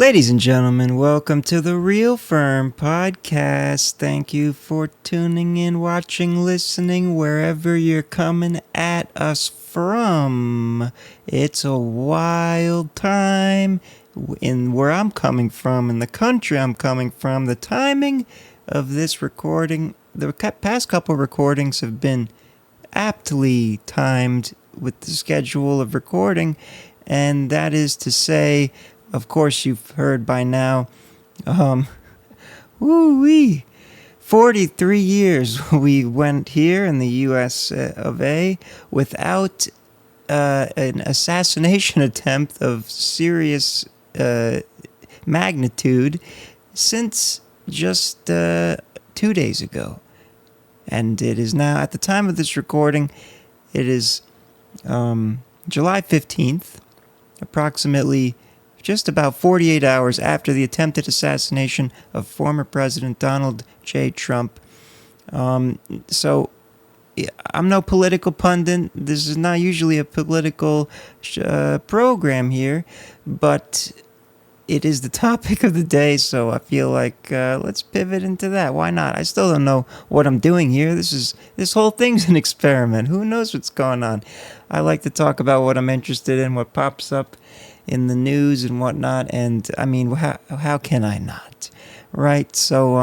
Ladies and gentlemen, welcome to the Real Firm podcast. Thank you for tuning in, watching, listening, wherever you're coming at us from. It's a wild time in where I'm coming from, in the country I'm coming from. The timing of this recording, the past couple recordings have been aptly timed with the schedule of recording, and that is to say, of course, you've heard by now, woo-wee, 43 years we went here in the U.S. of A. without an assassination attempt of serious magnitude since just 2 days ago. And it is now, at the time of this recording, it is July 15th, approximately just about 48 hours after the attempted assassination of former President Donald J. Trump. So I'm no political pundit. This is not usually a political program here, but it is the topic of the day, so I feel like let's pivot into that. Why not? I still don't know what I'm doing here. This whole thing's an experiment. Who knows what's going on? I like to talk about what I'm interested in, what pops up in the news and whatnot, and I mean, how can I not, right? So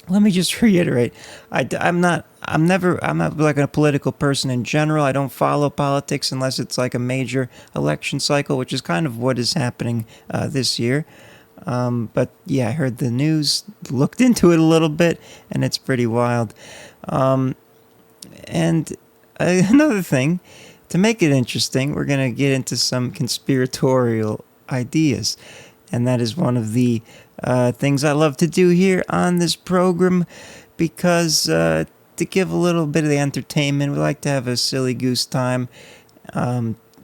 let me just reiterate, I'm not like a political person in general. I don't follow politics unless it's like a major election cycle, which is kind of what is happening this year. But yeah, I heard the news, looked into it a little bit, and it's pretty wild. And another thing, to make it interesting, we're going to get into some conspiratorial ideas. And that is one of the things I love to do here on this program because to give a little bit of the entertainment, we like to have a silly goose time.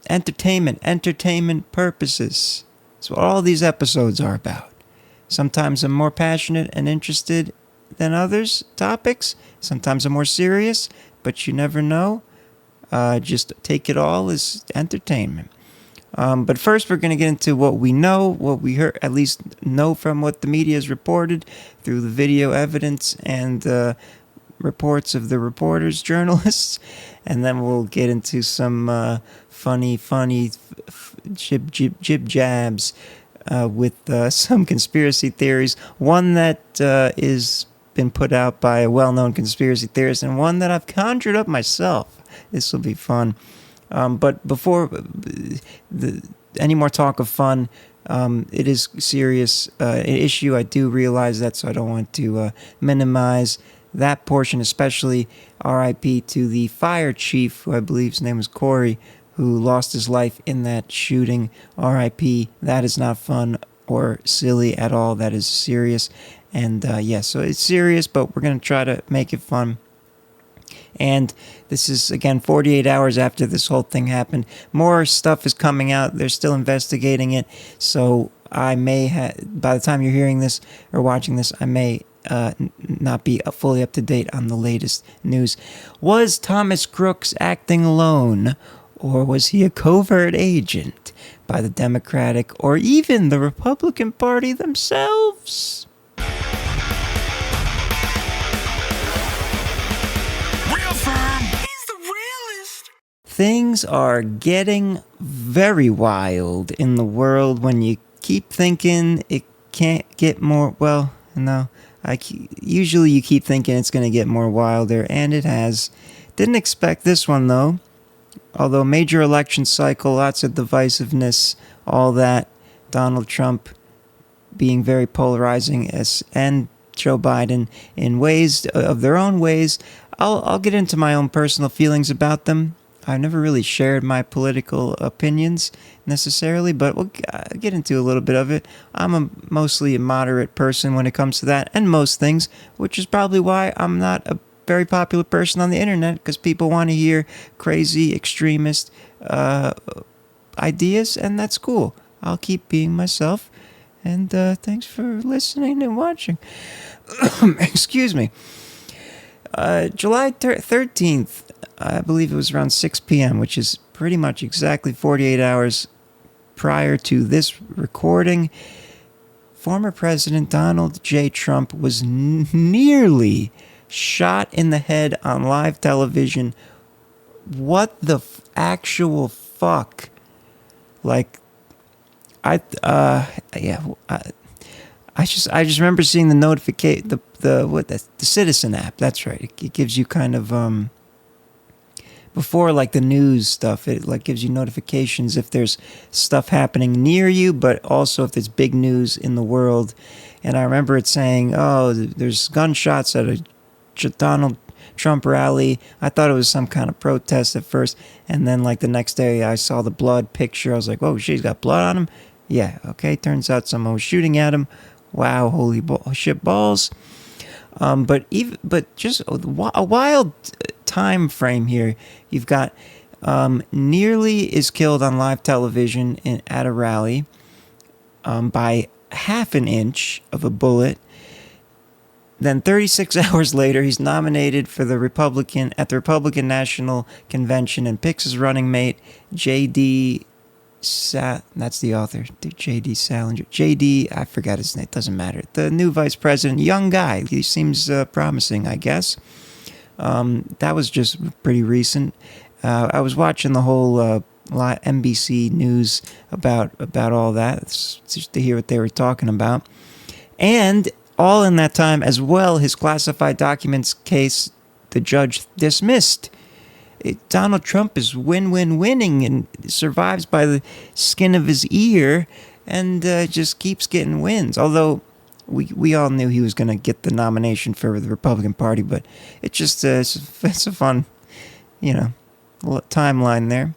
Entertainment purposes. That's what all these episodes are about. Sometimes I'm more passionate and interested than others topics. Sometimes I'm more serious, but you never know. Just take it all as entertainment. But first, we're going to get into what we know, what we heard, at least know from what the media has reported through the video evidence and reports of the reporters, journalists, and then we'll get into some funny jib jabs with some conspiracy theories. One that is been put out by a well-known conspiracy theorist, and one that I've conjured up myself. This will be fun. But before any more talk of fun, it is serious issue. I do realize that, so I don't want to minimize that portion, especially R.I.P. to the fire chief, who I believe his name was Corey, who lost his life in that shooting. R.I.P. That is not fun or silly at all. That is serious. And so it's serious, but we're going to try to make it fun. And this is, again, 48 hours after this whole thing happened. More stuff is coming out. They're still investigating it. So I may by the time you're hearing this or watching this, I may not be fully up to date on the latest news. Was Thomas Crooks acting alone, or was he a covert agent by the Democratic or even the Republican Party themselves? Things are getting very wild in the world when you keep thinking it can't get more, well, no. Usually you keep thinking it's going to get more wilder, and it has. Didn't expect this one, though. Although major election cycle, lots of divisiveness, all that. Donald Trump being very polarizing, and Joe Biden in ways of their own ways. I'll get into my own personal feelings about them. I've never really shared my political opinions necessarily, but we'll get into a little bit of it. I'm mostly a moderate person when it comes to that and most things, which is probably why I'm not a very popular person on the internet, because people want to hear crazy extremist ideas, and that's cool. I'll keep being myself, and thanks for listening and watching. Excuse me. July 13th, I believe it was around 6 p.m., which is pretty much exactly 48 hours prior to this recording, former President Donald J. Trump was nearly shot in the head on live television. What the actual fuck? Like, I just remember seeing the notification, the Citizen app. That's right. It gives you kind of before like the news stuff. It like gives you notifications if there's stuff happening near you, but also if there's big news in the world. And I remember it saying, "Oh, there's gunshots at a Donald Trump rally." I thought it was some kind of protest at first, and then like the next day I saw the blood picture. I was like, "Oh shit, he's got blood on him." Yeah, okay. Turns out someone was shooting at him. Wow, holy shit balls. But just a wild time frame here. You've got nearly is killed on live television at a rally by half an inch of a bullet. Then 36 hours later, he's nominated for the Republican National Convention and picks his running mate, that's the author, J.D. Salinger. J.D., I forgot his name, doesn't matter. The new vice president, young guy. He seems promising, I guess. That was just pretty recent. I was watching the whole NBC news about all that, just to hear what they were talking about. And all in that time, as well, his classified documents case, the judge dismissed. Donald Trump is winning and survives by the skin of his ear and just keeps getting wins. Although we all knew he was going to get the nomination for the Republican Party, but it's just it's a fun, timeline there.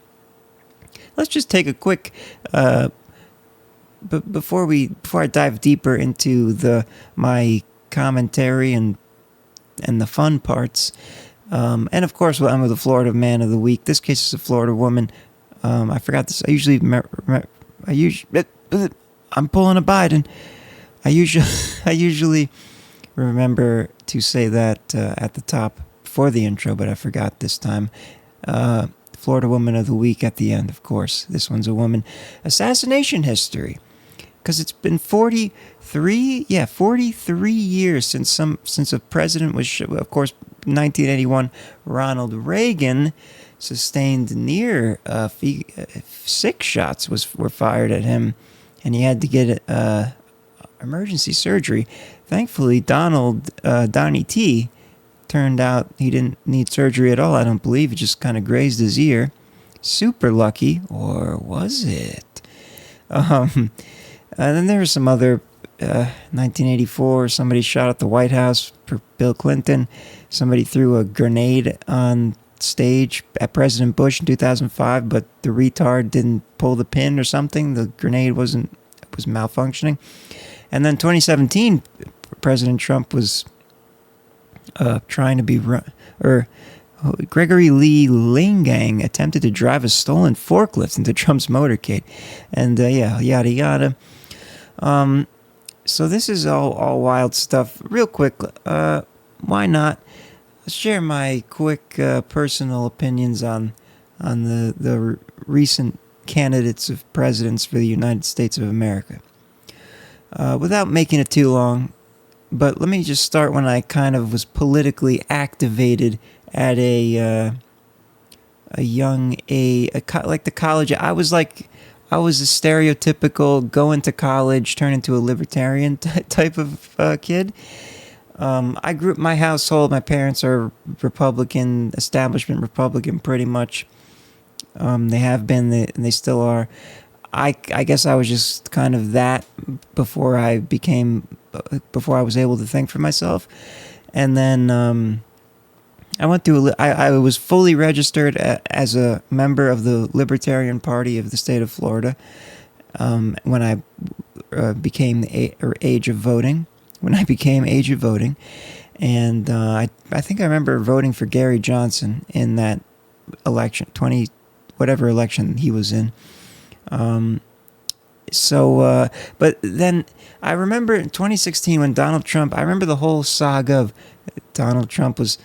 Let's just take a quick, but before I dive deeper into my commentary and the fun parts. And of course, we'll end with the Florida Man of the Week. This case is a Florida woman. I forgot this. I'm pulling a Biden. I usually remember to say that at the top before the intro, but I forgot this time. Florida Woman of the Week at the end, of course. This one's a woman. Assassination history. Because it's been 43 years since a president was, of course, 1981, Ronald Reagan sustained near 6 shots were fired at him, and he had to get emergency surgery. Thankfully, Donnie T, turned out he didn't need surgery at all. I don't believe. It just kind of grazed his ear. Super lucky, or was it? And then there was some other 1984, somebody shot at the White House for Bill Clinton. Somebody threw a grenade on stage at President Bush in 2005, but the retard didn't pull the pin or something. The grenade was malfunctioning. And then 2017, President Trump was trying to be Gregory Lee Lingang attempted to drive a stolen forklift into Trump's motorcade, and yada yada. So this is all wild stuff. Real quick, why not? Let's share my quick personal opinions on the recent candidates of presidents for the United States of America. Without making it too long, but let me just start when I kind of was politically activated at a young age, like the college. I was a stereotypical go into college, turn into a libertarian type of kid. I grew up, my household, my parents are Republican, establishment Republican pretty much. They have been, and they still are. I guess I was just kind of that before I was able to think for myself. And then I went through, I was fully registered as a member of the Libertarian Party of the state of Florida when I became the age of voting. And I think I remember voting for Gary Johnson in that election, whatever election he was in. But then I remember in 2016 when Donald Trump, I remember the whole saga of Donald Trump was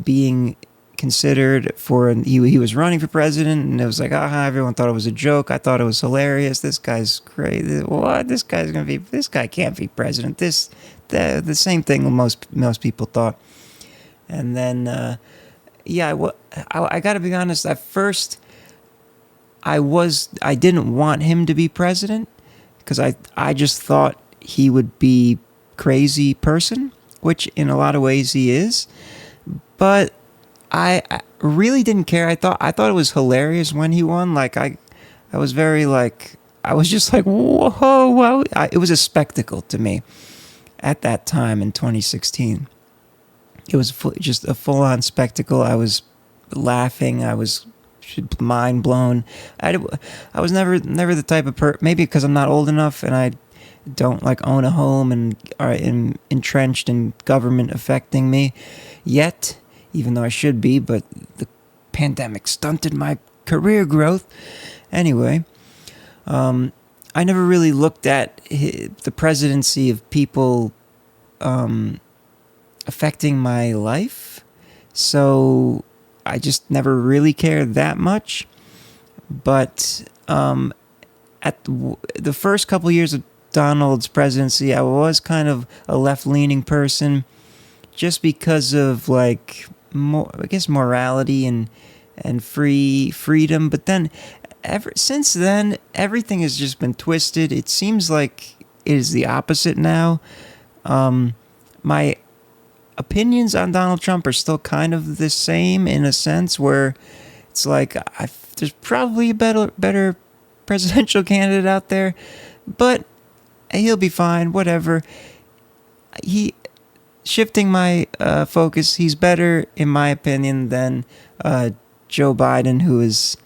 being considered for, he was running for president, and it was like, everyone thought it was a joke. I thought it was hilarious. This guy's crazy. What? This guy can't be president. The same thing most people thought. And then, I got to be honest. At first, I didn't want him to be president because I just thought he would be crazy person, which in a lot of ways he is. But I really didn't care. I thought it was hilarious when he won. Like I was very like, I was just like, whoa, wow. It was a spectacle to me at that time in 2016. It was just a full-on spectacle. I was laughing. I was mind blown. I was never the type of maybe because I'm not old enough and I don't like own a home and are entrenched in government affecting me yet, even though I should be, but the pandemic stunted my career growth. Anyway, I never really looked at the presidency of people affecting my life, so I just never really cared that much. But at the first couple years of Donald's presidency, I was kind of a left-leaning person, just because of like morality and freedom. But then, since then, everything has just been twisted. It seems like it is the opposite now. My opinions on Donald Trump are still kind of the same in a sense, where it's like there's probably a better presidential candidate out there, but he'll be fine. Whatever. Shifting my focus, he's better, in my opinion, than Joe Biden, who is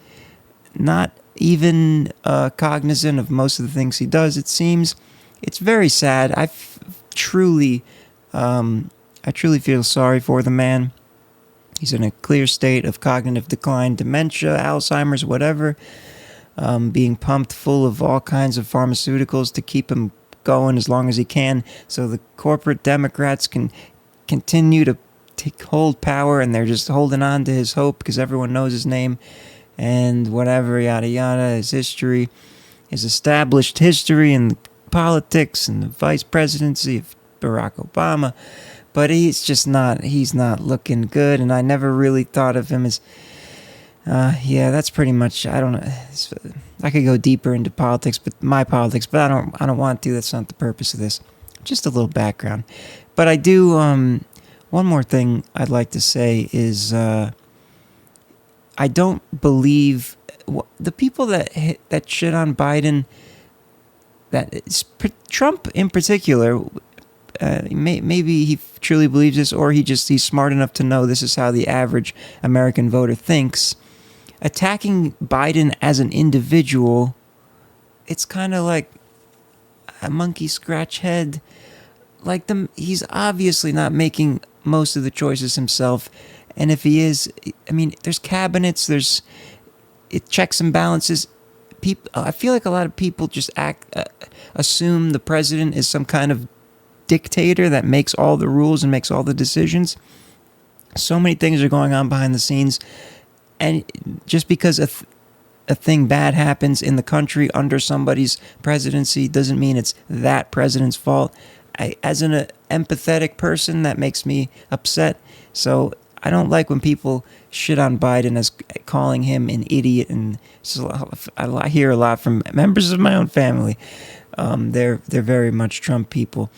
not even cognizant of most of the things he does, it seems. It's very sad. I truly feel sorry for the man. He's in a clear state of cognitive decline, dementia, Alzheimer's, whatever, being pumped full of all kinds of pharmaceuticals to keep him going as long as he can, so the corporate Democrats can continue to hold power, and they're just holding on to his hope because everyone knows his name and whatever, yada yada, his history, his established history in politics and the vice presidency of Barack Obama. But he's not looking good, and I never really thought of him as that's pretty much, I don't know. I could go deeper into politics, but I don't want to. That's not the purpose of this. Just a little background. But I do, one more thing I'd like to say is, I don't believe the people that shit on Biden, Trump in particular, maybe he truly believes this, or he's smart enough to know this is how the average American voter thinks. Attacking Biden as an individual, it's kind of like a monkey scratch head. Like he's obviously not making most of the choices himself, and if he is, I mean, there's cabinets, there's checks and balances. I feel like a lot of people just assume the president is some kind of dictator that makes all the rules and makes all the decisions. So many things are going on behind the scenes. And just because a thing bad happens in the country under somebody's presidency doesn't mean it's that president's fault. As an empathetic person, that makes me upset. So I don't like when people shit on Biden as calling him an idiot. And I hear a lot from members of my own family. They're very much Trump people.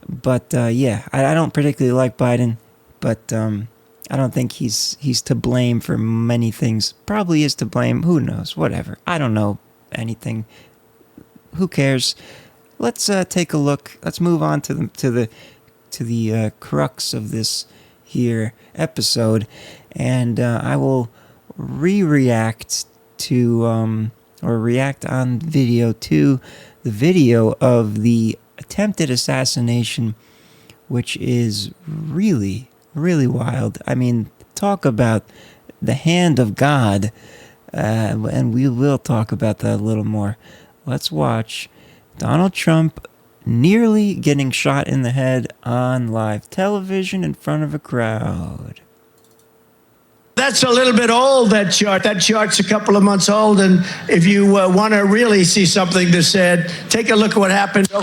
But I don't particularly like Biden. But I don't think he's to blame for many things. Probably is to blame. Who knows? Whatever. I don't know anything. Who cares? Let's take a look. Let's move on to the crux of this here episode, and I will react to or react on video to the video of the attempted assassination, which is really wild. I mean, talk about the hand of God, and we will talk about that a little more. Let's watch Donald Trump nearly getting shot in the head on live television in front of a crowd. That's a little bit old, that chart. That chart's a couple of months old, and if you want to really see something that's said, take a look at what happened. Insane.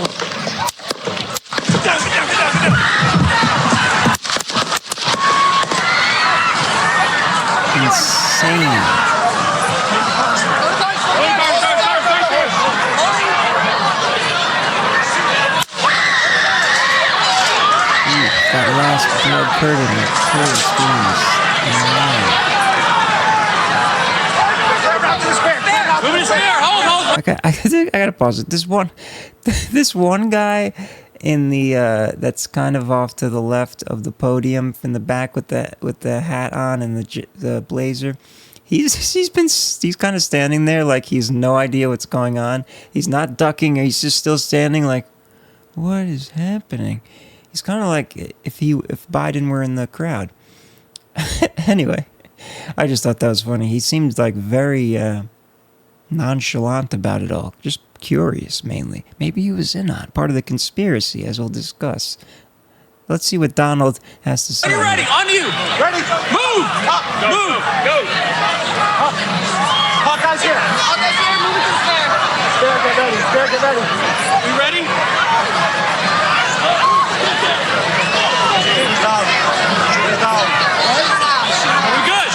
That last blood curtain with clear screens. Okay, I gotta pause it. This one guy in the that's kind of off to the left of the podium in the back with the hat on and the blazer. He's kind of standing there like he's no idea what's going on. He's not ducking, or he's just still standing like, what is happening? He's kind of like if Biden were in the crowd. Anyway, I just thought that was funny. He seemed like very nonchalant about it all. Just curious, mainly. Maybe he was in on part of the conspiracy, as we'll discuss. Let's see what Donald has to say. Are you ready? On you. Ready? Move! Up! Move! Go! Up! Hawkeye's here. Hawkeye's here. Move it to the stair. Stair, get ready. Stair, get ready. You ready? Are we good?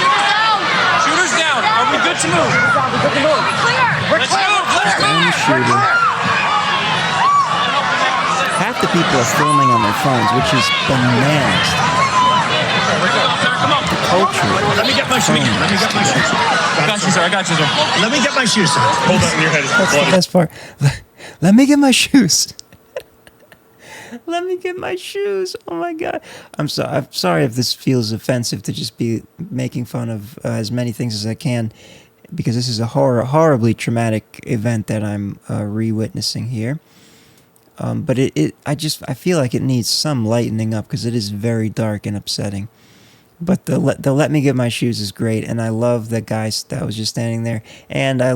Shooter's down. Are we good to move? We're good to move. We're clear. Let's move. Let's move. Half the people are filming on their phones, which is bananas. Come on. The culture. Let me get my shoes. Let me get my shoes. I got you, sir. I got you, sir. Let me get my shoes, sir. Hold that in your head. That's the best part. Let me get my shoes. Let me get my shoes. Oh my God. I'm sorry if this feels offensive to just be making fun of as many things as I can, because this is a horribly traumatic event that I'm re-witnessing here. But I feel like it needs some lightening up because it is very dark and upsetting. But the let me get my shoes is great, and I love the guy that was just standing there, and I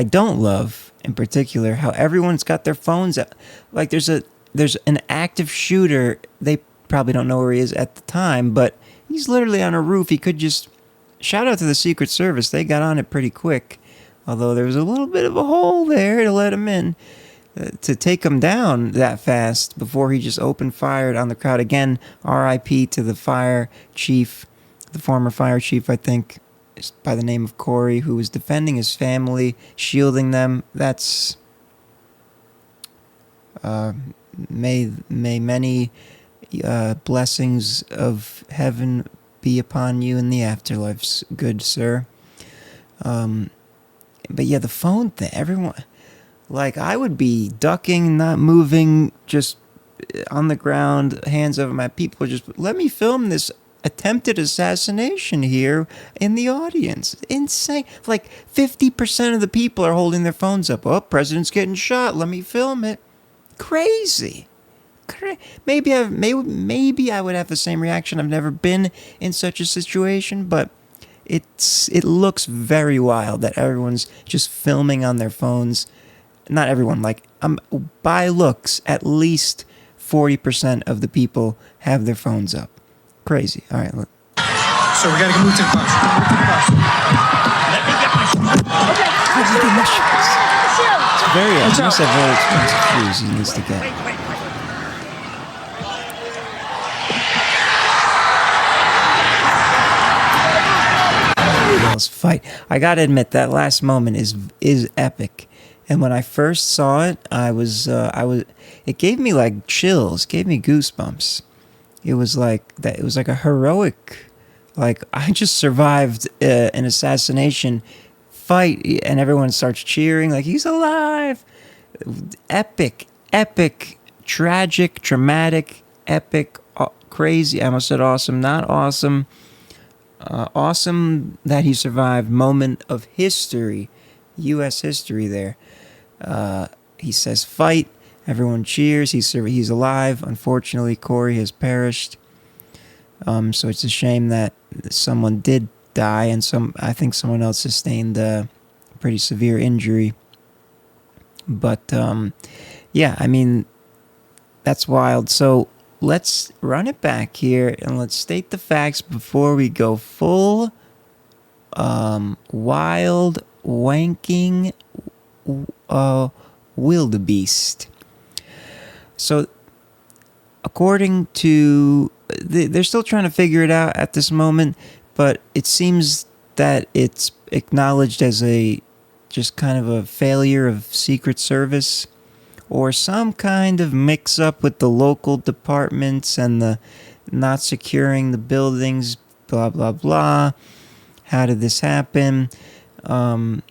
don't love in particular how everyone's got their phones out. Like there's an active shooter. They probably don't know where he is at the time, but he's literally on a roof. He could just shout out to the Secret Service. They got on it pretty quick, although there was a little bit of a hole there to let him in. To take him down that fast before he just opened fired on the crowd. Again, R.I.P. to the fire chief, the former fire chief, I think, by the name of Corey, who was defending his family, shielding them. That's may many blessings of heaven be upon you in the afterlife, good sir. But yeah, the phone thing, everyone. Like, I would be ducking, not moving, just on the ground, hands over my people. Just let me film this attempted assassination here in the audience. Insane. Like, 50% of the people are holding their phones up. Oh, president's getting shot. Let me film it. Crazy. Maybe I would have the same reaction. I've never been in such a situation, but it looks very wild that everyone's just filming on their phones. Not everyone, like, by looks, at least 40% of the people have their phones up. Crazy. All right, look. So we gotta move to the bus. Let me get my shoes. Okay. Let me get my shoes. It's he must have very expensive shoes he needs to get. Fight. I gotta admit, that last moment is epic. And when I first saw it, it gave me like chills, gave me goosebumps. It was like that. It was like a heroic, like I just survived an assassination fight, and everyone starts cheering like he's alive. Epic, tragic, traumatic, epic, crazy. I almost said awesome, not awesome. Awesome that he survived. Moment of history, U.S. history there. He says fight, everyone cheers, he's alive. Unfortunately, Corey has perished. So it's a shame that someone did die, and I think someone else sustained a pretty severe injury. But yeah, I mean, that's wild. So let's run it back here and let's state the facts before we go full wild wanking wildebeest. So, according to... They're still trying to figure it out at this moment, but it seems that it's acknowledged as just kind of a failure of Secret Service or some kind of mix-up with the local departments and the not securing the buildings, blah, blah, blah. How did this happen? And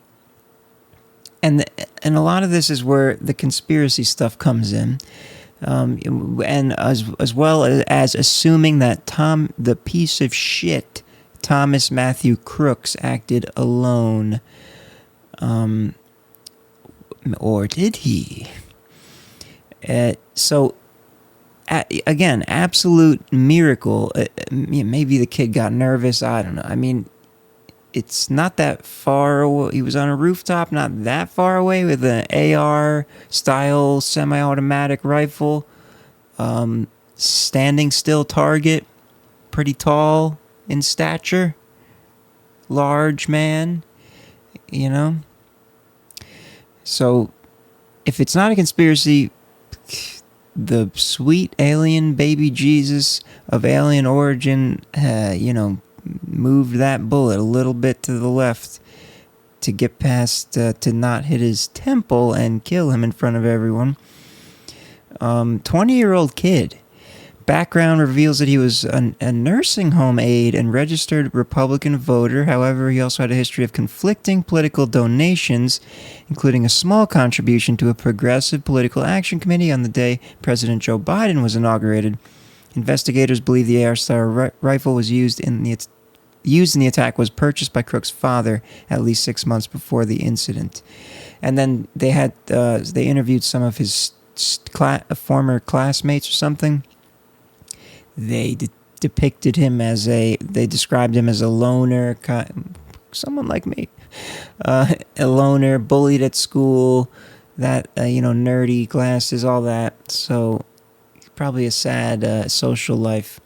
a lot of this is where the conspiracy stuff comes in. And as well as assuming that the piece of shit, Thomas Matthew Crooks, acted alone. Or did he? Again, absolute miracle. Maybe the kid got nervous. I don't know. I mean, it's not that far away. He was on a rooftop, not that far away, with an AR-style semi-automatic rifle. Standing still target. Pretty tall in stature. Large man. You know? So, if it's not a conspiracy, the sweet alien baby Jesus of alien origin, moved that bullet a little bit to the left to get past, to not hit his temple and kill him in front of everyone. 20-year-old kid. Background reveals that he was a nursing home aide and registered Republican voter. However, he also had a history of conflicting political donations, including a small contribution to a progressive political action committee on the day President Joe Biden was inaugurated. Investigators believe the AR-style rifle was used in the attack was purchased by Crook's father at least 6 months before the incident. And then they interviewed some of his former classmates or something. They depicted him they described him as a loner, someone like me, a loner, bullied at school, that, nerdy glasses, all that. So probably a sad social life.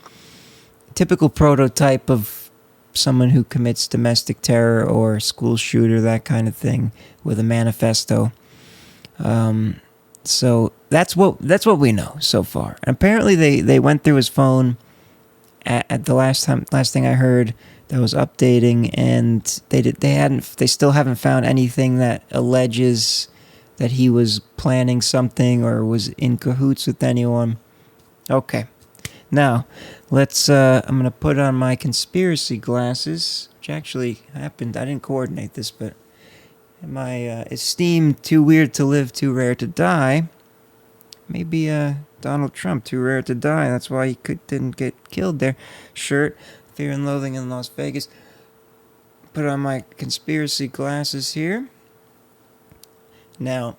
Typical prototype of someone who commits domestic terror or school shooter, that kind of thing, with a manifesto. So that's what we know so far. And apparently they went through his phone at the last thing I heard that was updating, and they still haven't found anything that alleges that he was planning something or was in cahoots with anyone. Okay. Now, I'm going to put on my conspiracy glasses, which actually happened. I didn't coordinate this, but my esteemed Too Weird to Live, Too Rare to Die, maybe Donald Trump, Too Rare to Die, that's why he didn't get killed there, shirt, Fear and Loathing in Las Vegas. Put on my conspiracy glasses here. Now,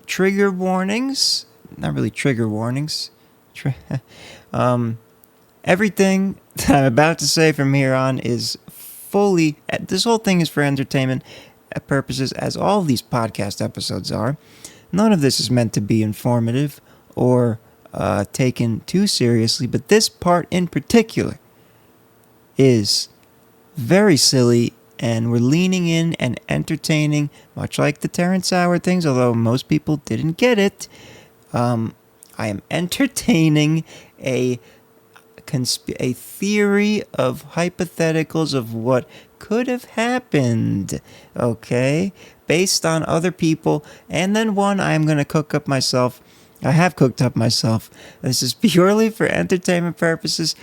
trigger warnings, not really trigger warnings, everything that I'm about to say from here on is fully, this whole thing is for entertainment purposes, as all of these podcast episodes are. None of this is meant to be informative or taken too seriously, but this part in particular is very silly, and we're leaning in and entertaining, much like the Terrence Howard things, although most people didn't get it. I am entertaining a theory of hypotheticals of what could have happened, okay, based on other people, and then one I'm going to cook up myself. I have cooked up myself. This is purely for entertainment purposes.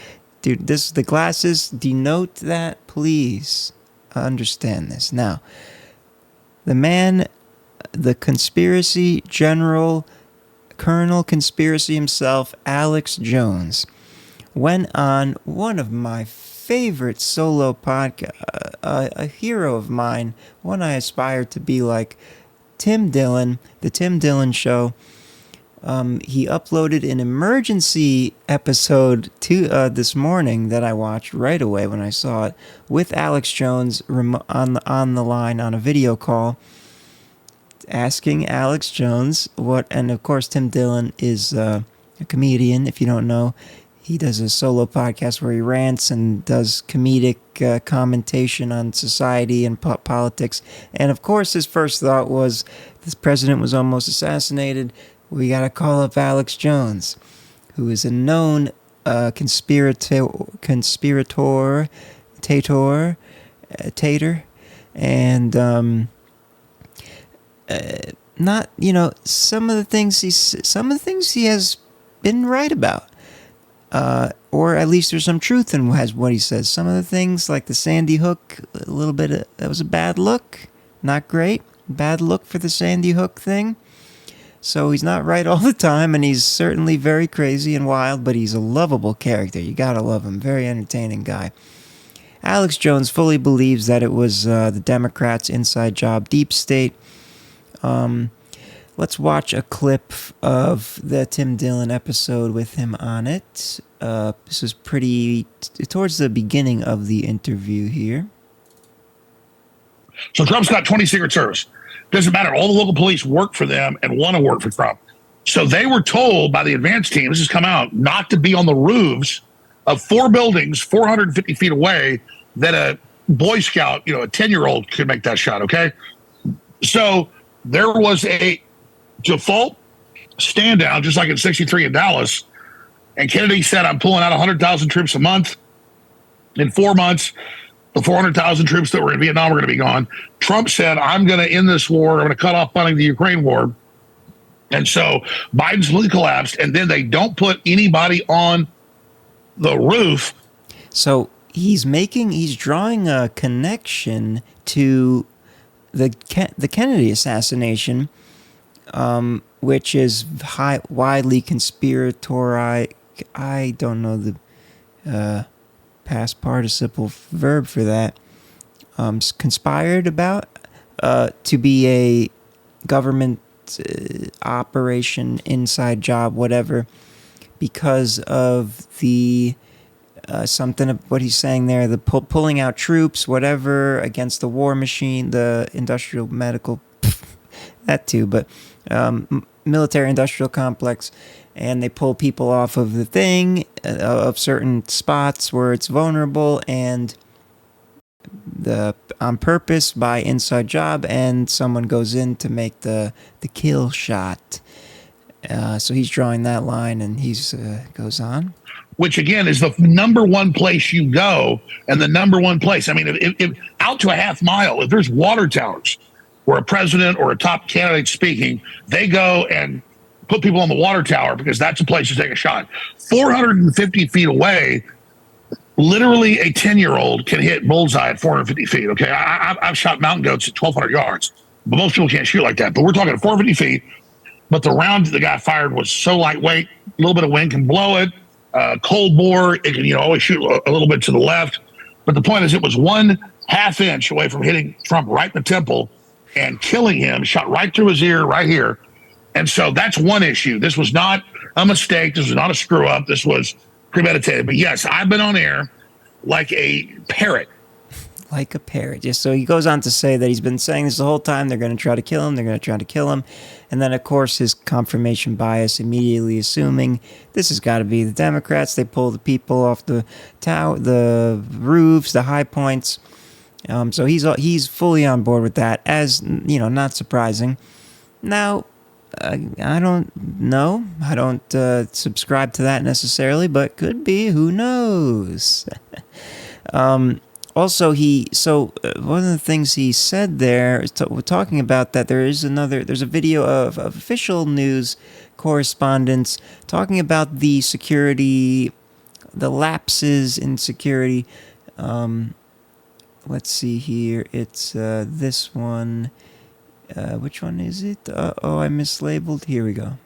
Dude, the glasses denote that. Please understand this. Now, the conspiracy general, Colonel Conspiracy himself, Alex Jones, went on one of my favorite solo podcasts, a hero of mine, one I aspire to be like, Tim Dillon, the Tim Dillon Show. He uploaded an emergency episode this morning that I watched right away when I saw it, with Alex Jones on the line on a video call, asking Alex Jones and of course Tim Dillon is a comedian, if you don't know. He does a solo podcast where he rants and does comedic commentation on society and politics. And of course, his first thought was, this president was almost assassinated. We got to call up Alex Jones, who is a known conspirator, tater, and not, some of the things he has been right about. Or at least there's some truth in what he says. Some of the things, like the Sandy Hook, a little bit that was a bad look. Not great. Bad look for the Sandy Hook thing. So he's not right all the time, and he's certainly very crazy and wild, but he's a lovable character. You gotta love him. Very entertaining guy. Alex Jones fully believes that it was the Democrats' inside job, deep state. Let's watch a clip of the Tim Dillon episode with him on it. This is pretty towards the beginning of the interview here. So Trump's got 20 Secret Service. Doesn't matter. All the local police work for them and want to work for Trump. So they were told by the advance team, this has come out, not to be on the roofs of 4 buildings 450 feet away that a Boy Scout, a 10-year-old could make that shot, okay? So there was a default stand down, just like in 63 in Dallas. And Kennedy said, I'm pulling out 100,000 troops a month. In 4 months, the 400,000 troops that were in Vietnam are going to be gone. Trump said, I'm going to end this war. I'm going to cut off funding the Ukraine war. And so Biden's really collapsed. And then they don't put anybody on the roof. So he's drawing a connection to the Kennedy assassination, which is widely conspiratory. I don't know the past participle verb for that. Conspired about to be a government operation, inside job, whatever, because of the something of what he's saying there, the pulling out troops, whatever, against the war machine, the industrial medical, that too, but military industrial complex, and they pull people off of the thing, of certain spots where it's vulnerable, and on purpose by inside job, and someone goes in to make the kill shot. So he's drawing that line, and he's goes on. Which, again, is the number one place you go, and the number one place. I mean, if out to a half mile, if there's water towers where a president or a top candidate speaking, they go and put people on the water tower because that's a place to take a shot. 450 feet away, literally a 10-year-old can hit Bullseye at 450 feet, okay? I've shot mountain goats at 1,200 yards, but most people can't shoot like that. But we're talking at 450 feet, but the round the guy fired was so lightweight, a little bit of wind can blow it. Cold bore, it can always shoot a little bit to the left. But the point is, it was 1/2 inch away from hitting Trump right in the temple and killing him, shot right through his ear right here. And so that's one issue. This was not a mistake. This was not a screw up. This was premeditated. But yes, I've been on air like a parrot. Like a parrot. Just so he goes on to say that he's been saying this the whole time. They're going to try to kill him. They're going to try to kill him. And then, of course, his confirmation bias, immediately assuming this has got to be the Democrats. They pull the people off the tower, the roofs, the high points. So he's fully on board with that, as, not surprising. Now, I don't know. I don't subscribe to that necessarily, but could be. Who knows? Also, one of the things he said there is we're talking about that there's a video of official news correspondents talking about the security, the lapses in security. Let's see here. It's this one. Which one is it? I mislabeled. Here we go.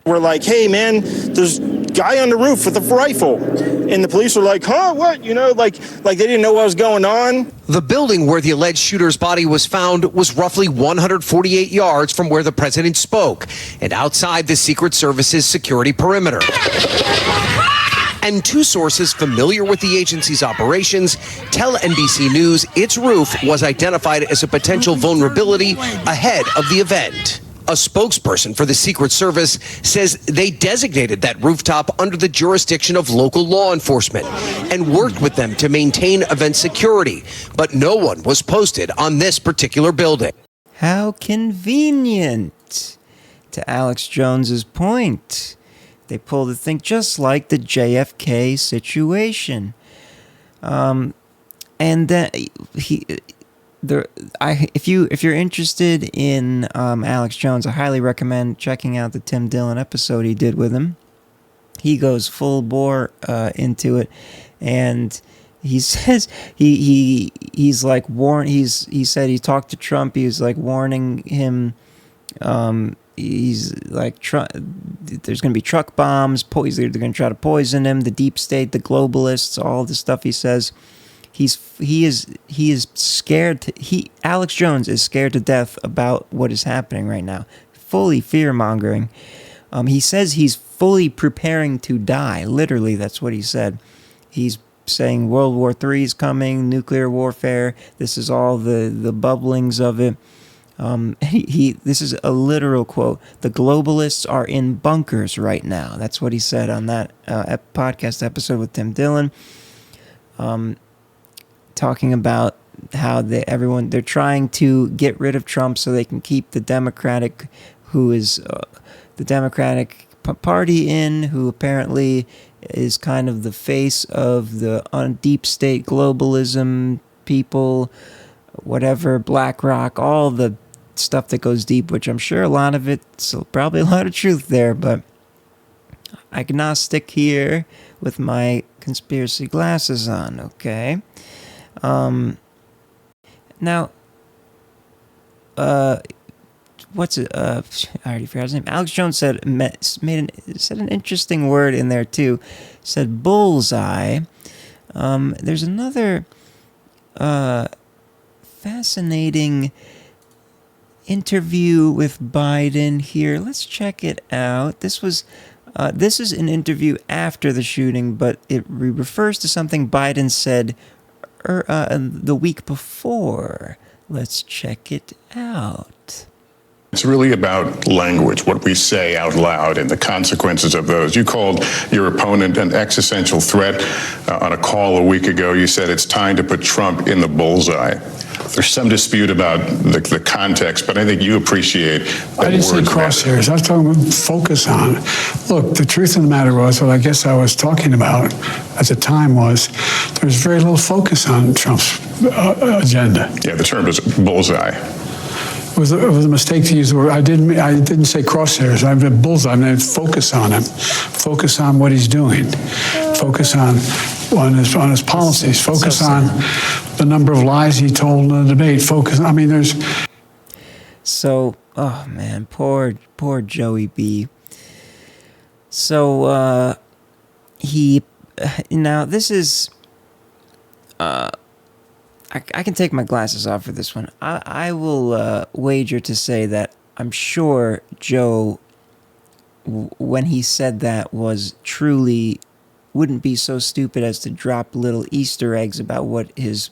We're like, hey, man, there's a guy on the roof with a rifle. And the police were like, huh, what? Like they didn't know what was going on. The building where the alleged shooter's body was found was roughly 148 yards from where the president spoke and outside the Secret Service's security perimeter. And 2 sources familiar with the agency's operations tell NBC News its roof was identified as a potential vulnerability ahead of the event. A spokesperson for the Secret Service says they designated that rooftop under the jurisdiction of local law enforcement and worked with them to maintain event security, but no one was posted on this particular building. How convenient. To Alex Jones's point, they pulled the thing just like the JFK situation. And if you're interested in Alex Jones, I highly recommend checking out the Tim Dillon episode he did with him. He goes full bore into it, and he says he's like he said he talked to Trump. He was like warning him. He's like there's going to be truck bombs. They're going to try to poison him. The deep state, the globalists, all the stuff he says. He is scared. Alex Jones is scared to death about what is happening right now. Fully fear mongering. He says he's fully preparing to die. Literally, that's what he said. He's saying World War III is coming, nuclear warfare. This is all the bubblings of it. This is a literal quote. The globalists are in bunkers right now. That's what he said on that podcast episode with Tim Dillon. Talking about how they're trying to get rid of Trump so they can keep the Democratic Party in, who apparently is kind of the face of the deep state globalism people, whatever, BlackRock, all the stuff that goes deep, which I'm sure a lot of it's probably a lot of truth there, but agnostic here with my conspiracy glasses on, okay? Now, what's it? I already forgot his name. Alex Jones said an interesting word in there too. Said bullseye. There's another fascinating interview with Biden here. Let's check it out. This is an interview after the shooting, but it refers to something Biden said the week before. Let's check it out. It's really about language, what we say out loud and the consequences of those. You called your opponent an existential threat on a call a week ago. You said it's time to put Trump in the bullseye. There's some dispute about the context, but I think you appreciate that. I didn't say crosshairs. I was talking about focus on. Look, the truth of the matter was, what I guess I was talking about at the time was there's very little focus on Trump's agenda. Yeah, the term is bullseye. It was a mistake to use the word. I didn't say crosshairs. I meant bullseye. I meant focus on him. Focus on what he's doing. Focus on his policies. Focus on the number of lies he told in the debate. Focus. I mean, there's. So, oh man, poor Joey B. So now this is. I can take my glasses off for this one. I will wager to say that I'm sure Joe, when he said that, was truly wouldn't be so stupid as to drop little Easter eggs about what his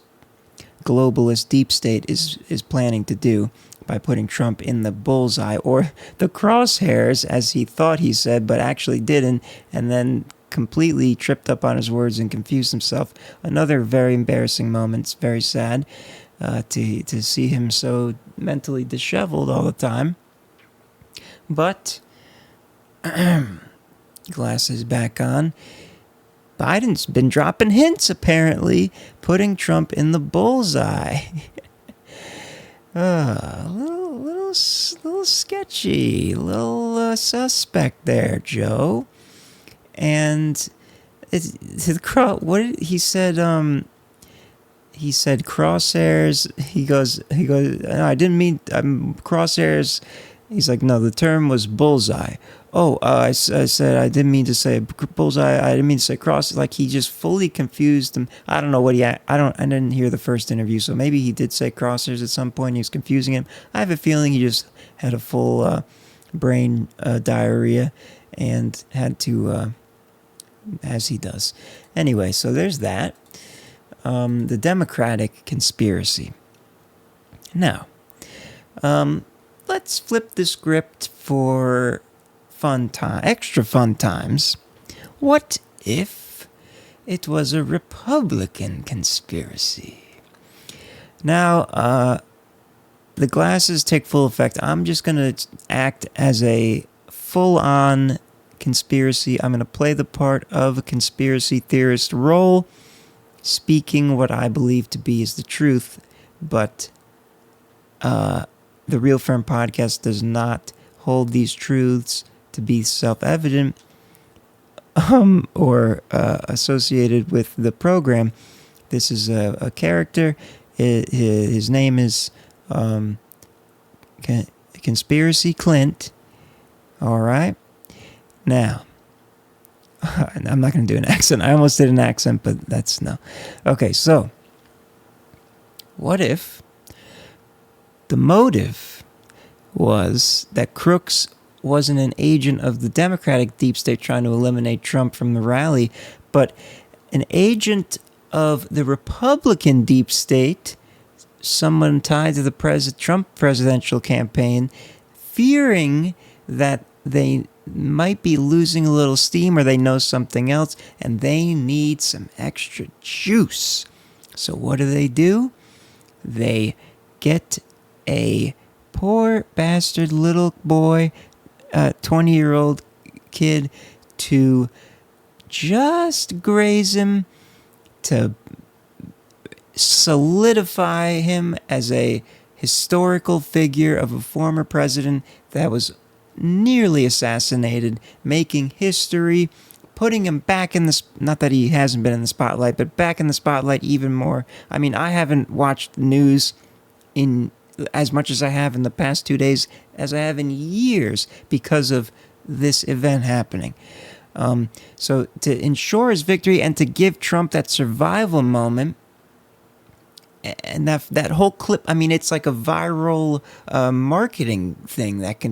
globalist deep state is planning to do by putting Trump in the bullseye or the crosshairs, as he thought he said, but actually didn't, and then completely tripped up on his words and confused himself. Another very embarrassing moment. It's very sad to see him so mentally disheveled all the time. But glasses back on. Biden's been dropping hints, apparently, putting Trump in the bullseye. A little sketchy, a little suspect there, Joe. And what did he said? He said crosshairs. He goes. No, I didn't mean crosshairs. He's like, no, the term was bullseye. Oh, I said I didn't mean to say bullseye. I didn't mean to say cross. Like he just fully confused him. I don't know what I didn't hear the first interview, so maybe he did say crosshairs at some point. He was confusing him. I have a feeling he just had a full brain diarrhea and had to. As he does. Anyway, so there's that. The Democratic conspiracy. Now, let's flip the script for extra fun times. What if it was a Republican conspiracy? Now, the glasses take full effect. I'm just going to act as a full-on conspiracy. I'm going to play the part of a conspiracy theorist role, speaking what I believe to be is the truth, but the Real FERM podcast does not hold these truths to be self-evident or associated with the program. This is a character. His name is Conspiracy Clint. All right. Now, I'm not going to do an accent. I almost did an accent, but that's no. Okay, so what if the motive was that Crooks wasn't an agent of the Democratic deep state trying to eliminate Trump from the rally, but an agent of the Republican deep state, someone tied to the Trump presidential campaign, fearing that they might be losing a little steam or they know something else and they need some extra juice. So what do? They get a poor bastard little boy, 20-year-old kid, to just graze him, to solidify him as a historical figure of a former president that was nearly assassinated, making history, putting him back in the, not that he hasn't been in the spotlight, but back in the spotlight even more. I mean, I haven't watched the news in as much as I have in the past 2 days as I have in years because of this event happening. So to ensure his victory and to give Trump that survival moment, and that whole clip, I mean, it's like a viral marketing thing that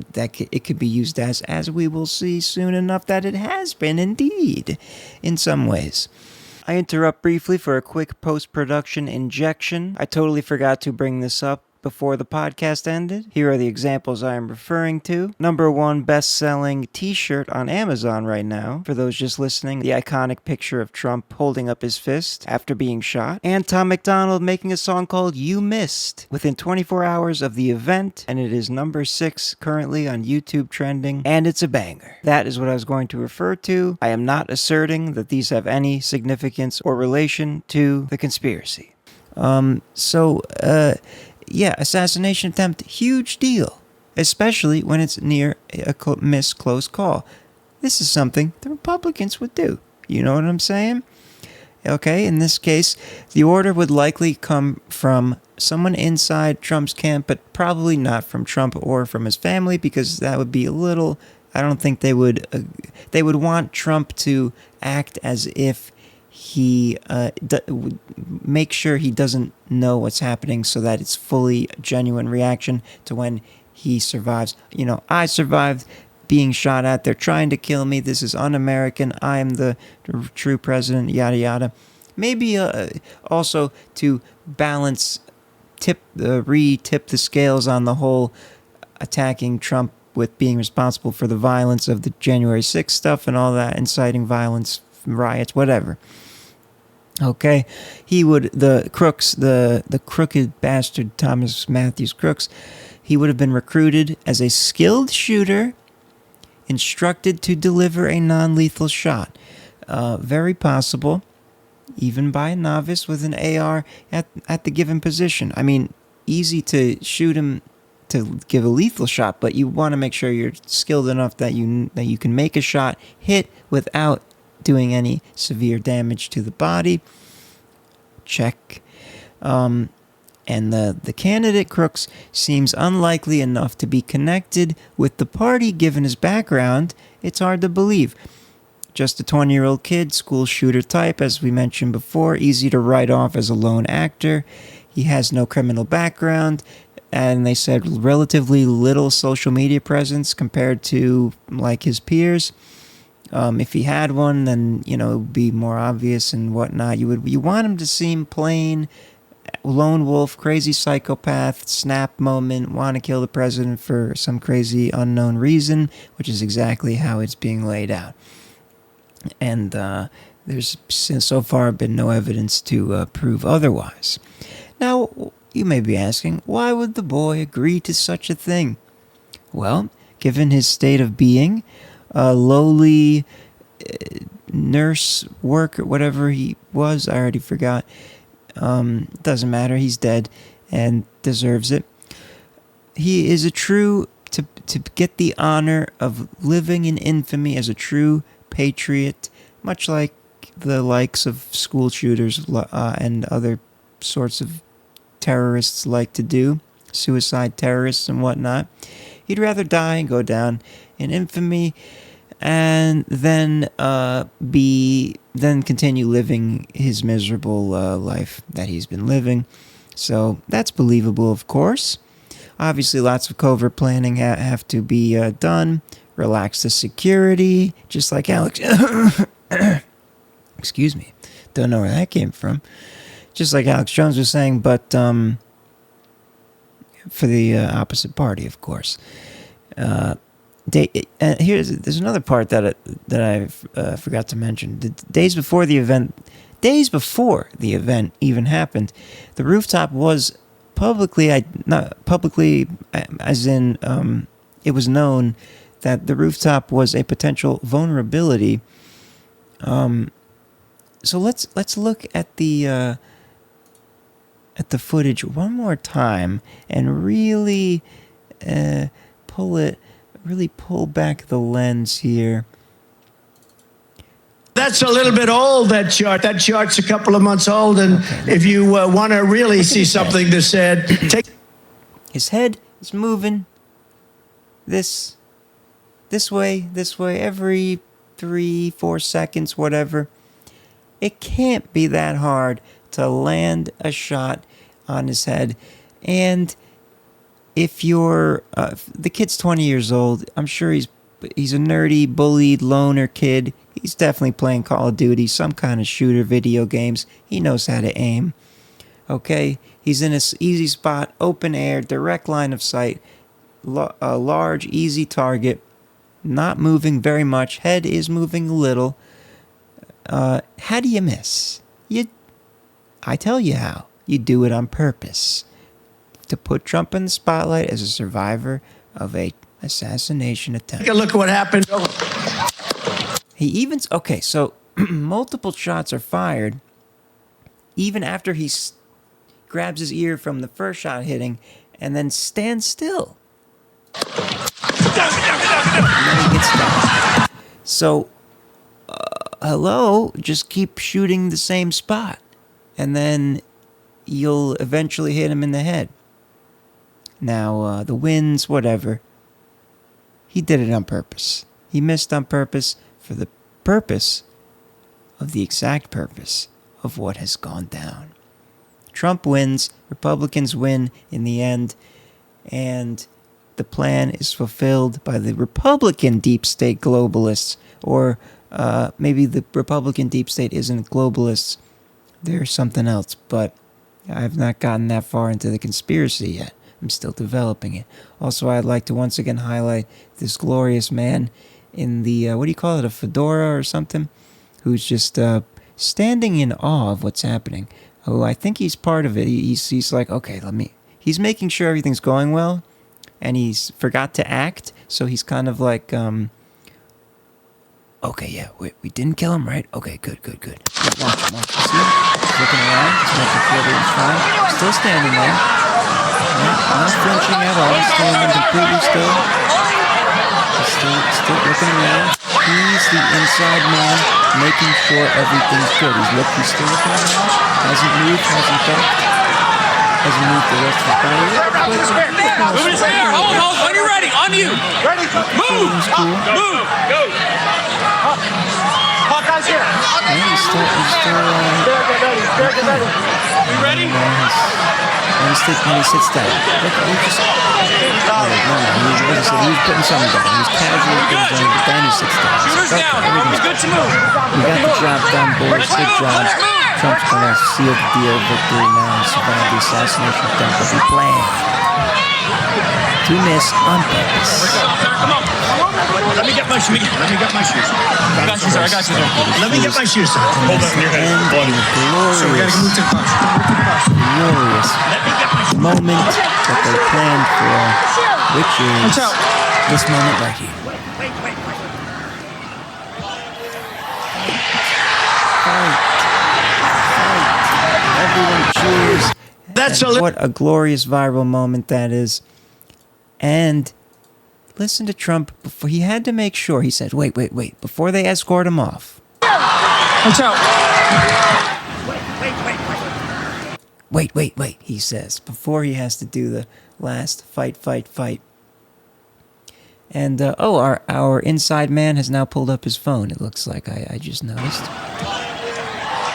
it could be used as we will see soon enough that it has been indeed in some ways. I interrupt briefly for a quick post-production injection. I totally forgot to bring this up before the podcast ended. Here are the examples I am referring to. Number 1 best-selling t-shirt on Amazon right now. For those just listening, the iconic picture of Trump holding up his fist after being shot. And Tom MacDonald making a song called You Missed within 24 hours of the event, and it is number 6 currently on YouTube trending, and it's a banger. That is what I was going to refer to. I am not asserting that these have any significance or relation to the conspiracy. Yeah, assassination attempt, huge deal, especially when it's near a close call. This is something the Republicans would do. You know what I'm saying? Okay, in this case, the order would likely come from someone inside Trump's camp, but probably not from Trump or from his family, because that would be a little, I don't think they would want Trump to act as if he make sure he doesn't know what's happening so that it's fully a genuine reaction to when he survives. You know, I survived being shot at. They're trying to kill me. This is un-American. I am the true president, yada, yada. Maybe also to balance, re-tip the scales on the whole attacking Trump with being responsible for the violence of the January 6th stuff and all that, inciting violence, riots, whatever. Okay, he would, the crooked bastard Thomas Matthews Crooks, he would have been recruited as a skilled shooter, instructed to deliver a non-lethal shot. Very possible, even by a novice with an AR at the given position. I mean, easy to shoot him to give a lethal shot, but you want to make sure you're skilled enough that you can make a shot hit without doing any severe damage to the body. Check. And the candidate Crooks seems unlikely enough to be connected with the party given his background. It's hard to believe. Just a 20-year-old kid, school shooter type, as we mentioned before, easy to write off as a lone actor. He has no criminal background, and they said relatively little social media presence compared to like his peers. If he had one, then, you know, it would be more obvious and whatnot. You want him to seem plain, lone wolf, crazy psychopath, snap moment, want to kill the president for some crazy unknown reason, which is exactly how it's being laid out. And there's so far been no evidence to prove otherwise. Now, you may be asking, why would the boy agree to such a thing? Well, given his state of being, a lowly nurse worker, whatever he was, I already forgot. Doesn't matter, he's dead and deserves it. He is a true, to get the honor of living in infamy as a true patriot, much like the likes of school shooters and other sorts of terrorists like to do, suicide terrorists and whatnot. He'd rather die and go down in infamy and then continue living his miserable life that he's been living. So that's believable, of course. Obviously, lots of covert planning have to be done. Relax the security, just like Alex. Excuse me. Don't know where that came from. Just like Alex Jones was saying, but for the opposite party, of course. There's another part that I forgot to mention. Days before the event even happened, the rooftop was not publicly, as in it was known that the rooftop was a potential vulnerability. So let's look at the footage one more time and really pull back the lens here. That's a little bit old, that chart. That chart's a couple of months old, and if you want to really see something that's said, take... His head is moving this way, every 3-4 seconds, whatever. It can't be that hard to land a shot on his head. And if you're the kid's 20 years old, I'm sure he's a nerdy, bullied, loner kid. He's definitely playing Call of Duty, some kind of shooter video games. He knows how to aim. Okay, he's in an easy spot, open air, direct line of sight, a large, easy target, not moving very much. Head is moving a little. How do you miss? I tell you how. You do it on purpose. To put Trump in the spotlight as a survivor of a assassination attempt. Take a look at what happened. Okay, so multiple shots are fired even after he grabs his ear from the first shot hitting and then stands still. And then he gets down. So, hello, just keep shooting the same spot and then you'll eventually hit him in the head. Now, the winds, whatever. He did it on purpose. He missed on purpose for the purpose of the exact purpose of what has gone down. Trump wins, Republicans win in the end, and the plan is fulfilled by the Republican deep state globalists, or maybe the Republican deep state isn't globalists, they're something else, but I've not gotten that far into the conspiracy yet. I'm still developing it. Also, I'd like to once again highlight this glorious man in the, what do you call it, a fedora or something, who's just standing in awe of what's happening. Oh, I think he's part of it. He's like, okay, he's making sure everything's going well, and he's forgot to act, so he's kind of like, okay, yeah, we didn't kill him, right? Okay, good. Yeah, watch him. See him? He's looking around, just making sure everything's fine. Still standing there. Not flinching at all. He's standing completely still. He's still looking around. He's the inside man, making sure everything's good. He's still looking around. Hasn't moved, hasn't ducked. Hasn't moved the rest of his body. Move his hair. Hold. When you're ready. On you. Ready. Move. Move. Go. Hawkeye's here. And he's still Get ready. You ready? And he sits down. Look, he was putting something down. He was casually putting something, but then he sits down. Shooters down. Everything's good to move. We got the job done, boys. Good job. Trump's going to seal the deal victory now and survive the assassination attempt that he planned to miss on purpose. Come on. Let me get my shoes. Let me get my shoes. I got you, sir. I got you, sir. Let me get my shoes, sir. Hold on, your head. So we gotta move to the bus. Glorious moment that they planned for, which is this moment right here. Fight. Everyone cheers. What a glorious viral moment that is. And listen to Trump. Before he had to make sure. He said, wait. Before they escort him off. Watch out. Wait, he says, before he has to do the last fight. And, our inside man has now pulled up his phone, it looks like. I just noticed.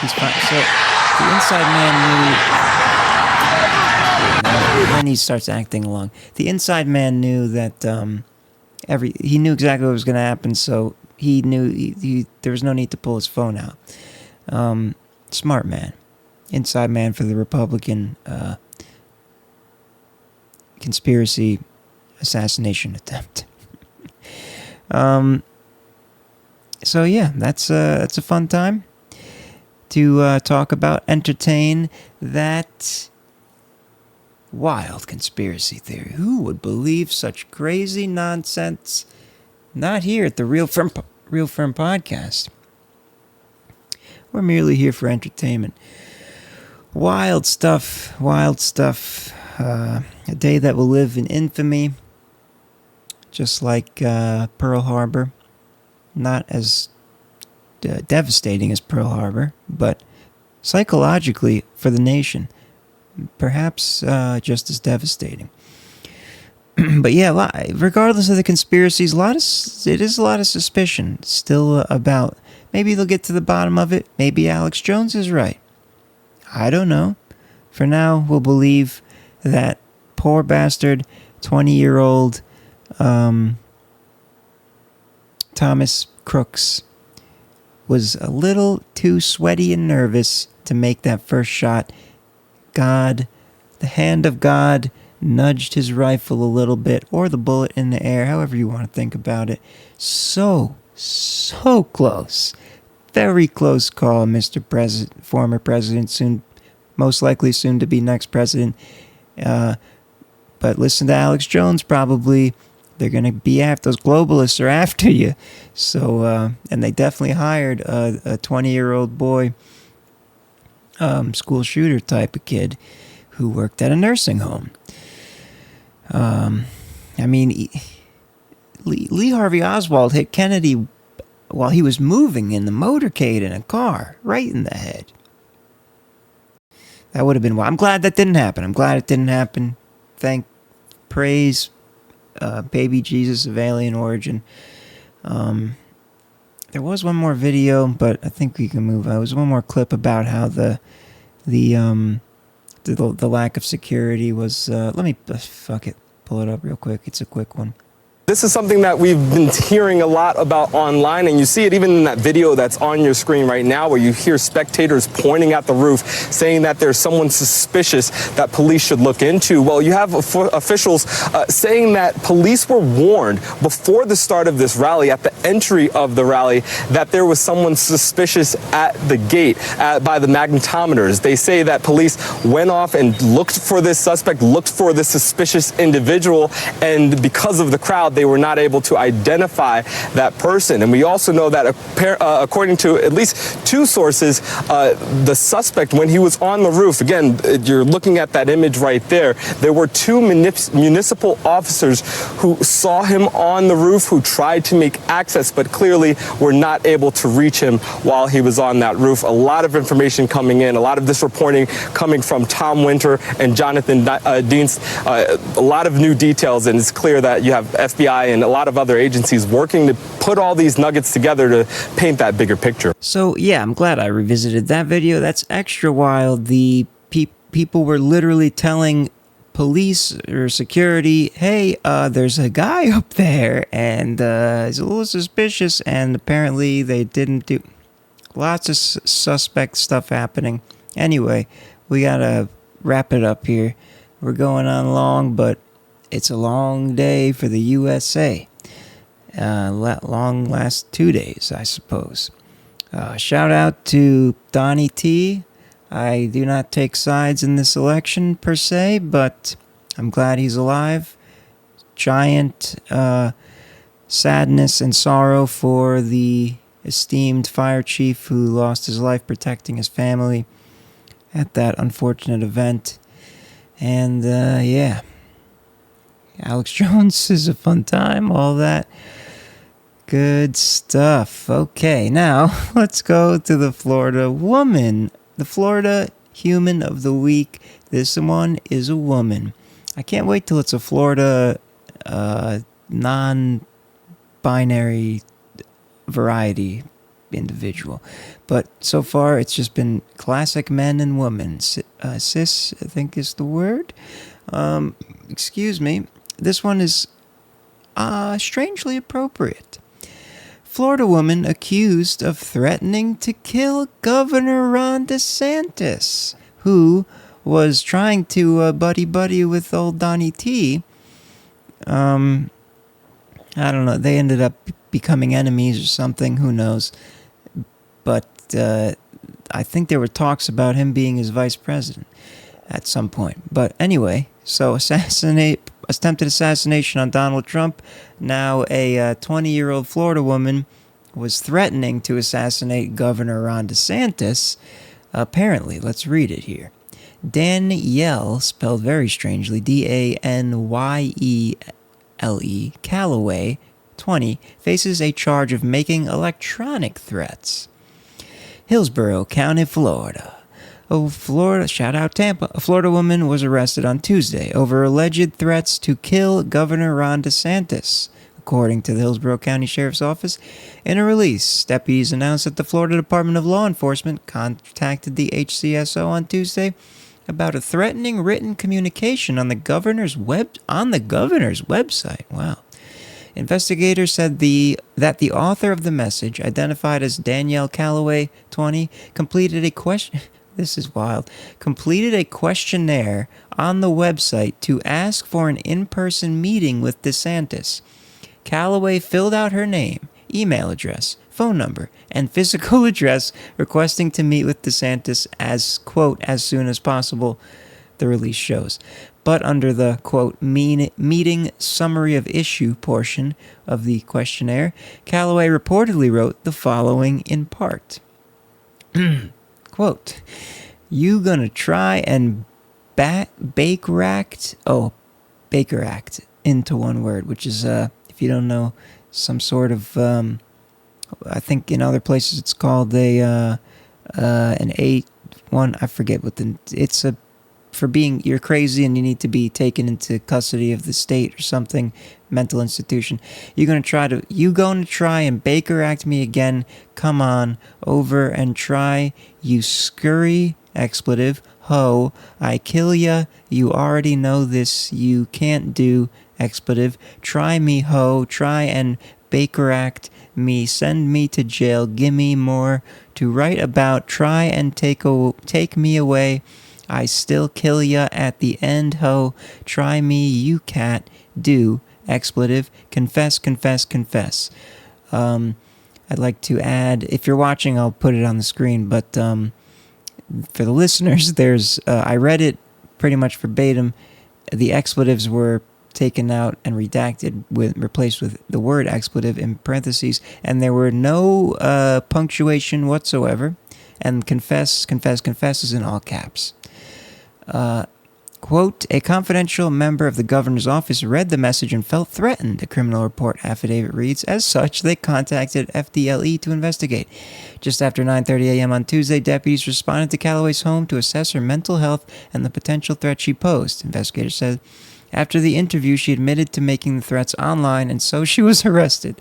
He's fine. So, the inside man knew... Then he starts acting along. The inside man knew that, he knew exactly what was going to happen, so he knew there was no need to pull his phone out. Smart man. Inside man for the Republican conspiracy assassination attempt. So yeah, that's a fun time to talk about, entertain that wild conspiracy theory. Who would believe such crazy nonsense? Not here at the Real Firm Podcast. We're merely here for entertainment. Wild stuff. A day that will live in infamy, just like Pearl Harbor. Not as devastating as Pearl Harbor, but psychologically for the nation, perhaps just as devastating. But yeah, regardless of the conspiracies, it is a lot of suspicion still about. Maybe they'll get to the bottom of it. Maybe Alex Jones is right. I don't know. For now, we'll believe that poor bastard, 20-year-old Thomas Crooks was a little too sweaty and nervous to make that first shot. God, the hand of God, nudged his rifle a little bit, or the bullet in the air, however you want to think about it. So close. Very close call, Mr. President, former president, most likely soon to be next president. But listen to Alex Jones, probably. They're going to be after, those globalists are after you. So, and they definitely hired a 20-year-old boy, school shooter type of kid who worked at a nursing home. I mean, Lee Harvey Oswald hit Kennedy while he was moving in the motorcade in a car, right in the head. That would have been wild. I'm glad that didn't happen. I'm glad it didn't happen. Praise, baby Jesus of alien origin. There was one more video, but I think we can move on. There was one more clip about how the lack of security was. Let me pull it up real quick. It's a quick one. This is something that we've been hearing a lot about online, and you see it even in that video that's on your screen right now, where you hear spectators pointing at the roof saying that there's someone suspicious that police should look into. Well, you have officials saying that police were warned before the start of this rally, at the entry of the rally, that there was someone suspicious at the gate by the magnetometers. They say that police went off and looked for this suspect, looked for this suspicious individual, and because of the crowd, they were not able to identify that person. And we also know that according to at least two sources, the suspect, when he was on the roof, again, you're looking at that image right there, there were two municipal officers who saw him on the roof, who tried to make access, but clearly were not able to reach him while he was on that roof. A lot of information coming in, a lot of this reporting coming from Tom Winter and Jonathan Dienst, a lot of new details, and it's clear that you have FBI and a lot of other agencies working to put all these nuggets together to paint that bigger picture. So yeah, I'm glad I revisited that video. That's extra wild. The people were literally telling police or security, hey, there's a guy up there and he's a little suspicious, and apparently they didn't do... Lots of suspect stuff happening. Anyway, we gotta wrap it up here. We're going on long, but it's a long day for the USA. Long last 2 days, I suppose. Shout out to Donnie T. I do not take sides in this election per se, but I'm glad he's alive. Giant sadness and sorrow for the esteemed fire chief who lost his life protecting his family at that unfortunate event. And yeah, Alex Jones is a fun time, all that good stuff. Okay, now let's go to the Florida woman, the Florida human of the week. This one is a woman. I can't wait till it's a Florida non-binary variety individual. But so far, it's just been classic men and women. Cis, I think is the word. Excuse me. This one is strangely appropriate. Florida woman accused of threatening to kill Governor Ron DeSantis, who was trying to buddy with old Donnie T. I don't know. They ended up becoming enemies or something. Who knows? But I think there were talks about him being his vice president at some point. But anyway, so attempted assassination on Donald Trump. Now a 20-year-old Florida woman was threatening to assassinate Governor Ron DeSantis. Apparently, let's read it here. Danielle, spelled very strangely, Danyele, Calloway, 20, faces a charge of making electronic threats. Hillsborough County, Florida. Shout out Tampa. A Florida woman was arrested on Tuesday over alleged threats to kill Governor Ron DeSantis. According to the Hillsborough County Sheriff's Office, in a release, deputies announced that the Florida Department of Law Enforcement contacted the HCSO on Tuesday about a threatening written communication on the governor's website. Wow. Investigators said that the author of the message, identified as Danielle Calloway, 20, completed a questionnaire on the website to ask for an in-person meeting with DeSantis. Calloway filled out her name, email address, phone number, and physical address, requesting to meet with DeSantis as, quote, as soon as possible, the release shows. But under the, quote, meeting summary of issue portion of the questionnaire, Calloway reportedly wrote the following in part. Quote, you gonna try and Baker Act into one word, which is, if you don't know, some sort of, I think in other places it's called an 8-1, I forget what it's a, for being, you're crazy and you need to be taken into custody of the state or something, mental institution. You gonna try and Baker Act me again? Come on over and try, you scurry, expletive, ho, I kill ya, you already know this, you can't do, expletive, try me ho, try and Baker Act me, send me to jail, gimme more to write about, try and take me away, I still kill ya at the end, ho, try me, you cat, do, expletive, confess, confess, confess. I'd like to add, if you're watching, I'll put it on the screen, but for the listeners, I read it pretty much verbatim. The expletives were taken out and redacted, replaced with the word expletive in parentheses, and there were no punctuation whatsoever, and confess, confess, confess is in all caps. Quote, a confidential member of the governor's office read the message and felt threatened, the criminal report affidavit reads. As such, they contacted FDLE to investigate. Just after 9:30 a.m. on Tuesday, deputies responded to Calloway's home to assess her mental health and the potential threat she posed. Investigators said after the interview, she admitted to making the threats online, and so she was arrested.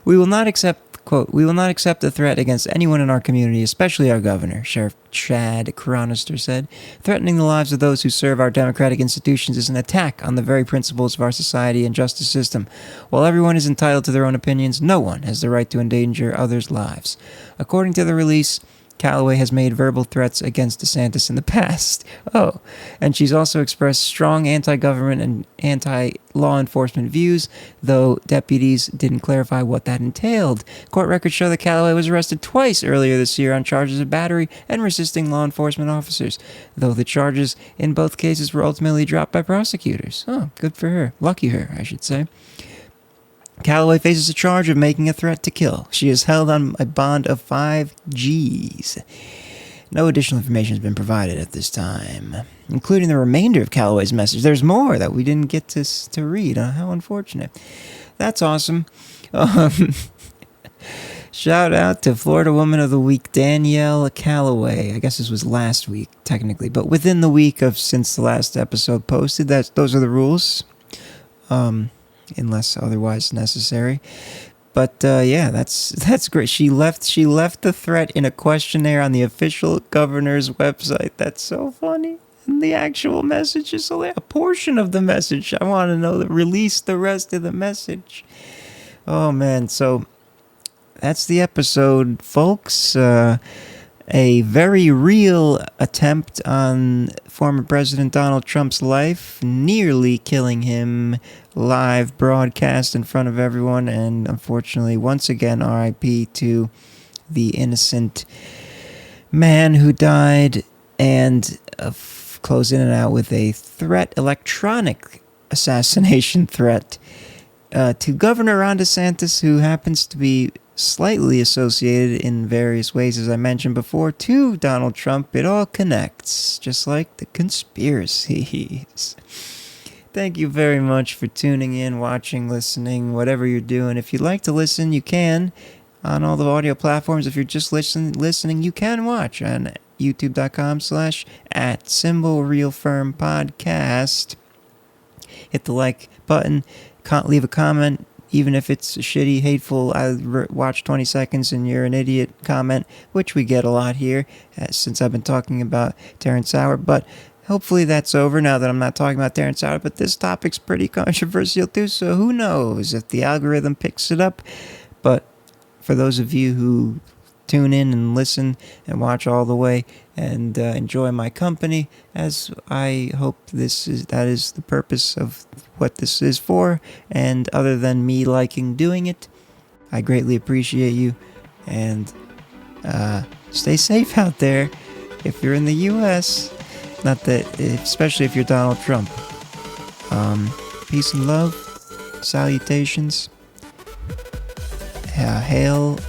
We will not accept Quote, "We will not accept a threat against anyone in our community, especially our governor," Sheriff Chad Cronister said. "Threatening the lives of those who serve our democratic institutions is an attack on the very principles of our society and justice system. While everyone is entitled to their own opinions, no one has the right to endanger others' lives." According to the release, Callaway has made verbal threats against DeSantis in the past. Oh, and she's also expressed strong anti-government and anti-law enforcement views, though deputies didn't clarify what that entailed. Court records show that Callaway was arrested twice earlier this year on charges of battery and resisting law enforcement officers, though the charges in both cases were ultimately dropped by prosecutors. Oh, good for her. Lucky her, I should say. Callaway faces a charge of making a threat to kill. She is held on a bond of 5 Gs. No additional information has been provided at this time, including the remainder of Callaway's message. There's more that we didn't get to read. How unfortunate. That's awesome. Shout out to Florida Woman of the Week, Danielle Callaway. I guess this was last week, technically, but within the week of since the last episode posted. Those are the rules. Unless otherwise necessary. But yeah, that's great. She left the threat in a questionnaire on the official governor's website. That's so funny. And the actual message is a portion of the message. I want to know release the rest of the message. Oh man, so that's the episode, folks. A very real attempt on former President Donald Trump's life, nearly killing him live broadcast in front of everyone, and unfortunately, once again, RIP to the innocent man who died, and close in and out with a threat, electronic assassination threat to Governor Ron DeSantis, who happens to be slightly associated in various ways, as I mentioned before, to Donald Trump. It all connects, just like the conspiracies. Thank you very much for tuning in, watching, listening, whatever you're doing. If you'd like to listen, you can on all the audio platforms. If you're just listening, you can watch on youtube.com/@SymbolRealFirmPodcast. Hit the like button, leave a comment, even if it's a shitty, hateful, I watched 20 seconds and you're an idiot comment, which we get a lot here since I've been talking about Terrence Howard. But hopefully that's over now that I'm not talking about Terrence Howard. But this topic's pretty controversial too, so who knows if the algorithm picks it up. But for those of you who tune in and listen and watch all the way and enjoy my company, as I hope that is the purpose of what this is for, and other than me liking doing it, I greatly appreciate you, and stay safe out there if you're in the U.S., especially if you're Donald Trump. Peace and love, salutations, hail,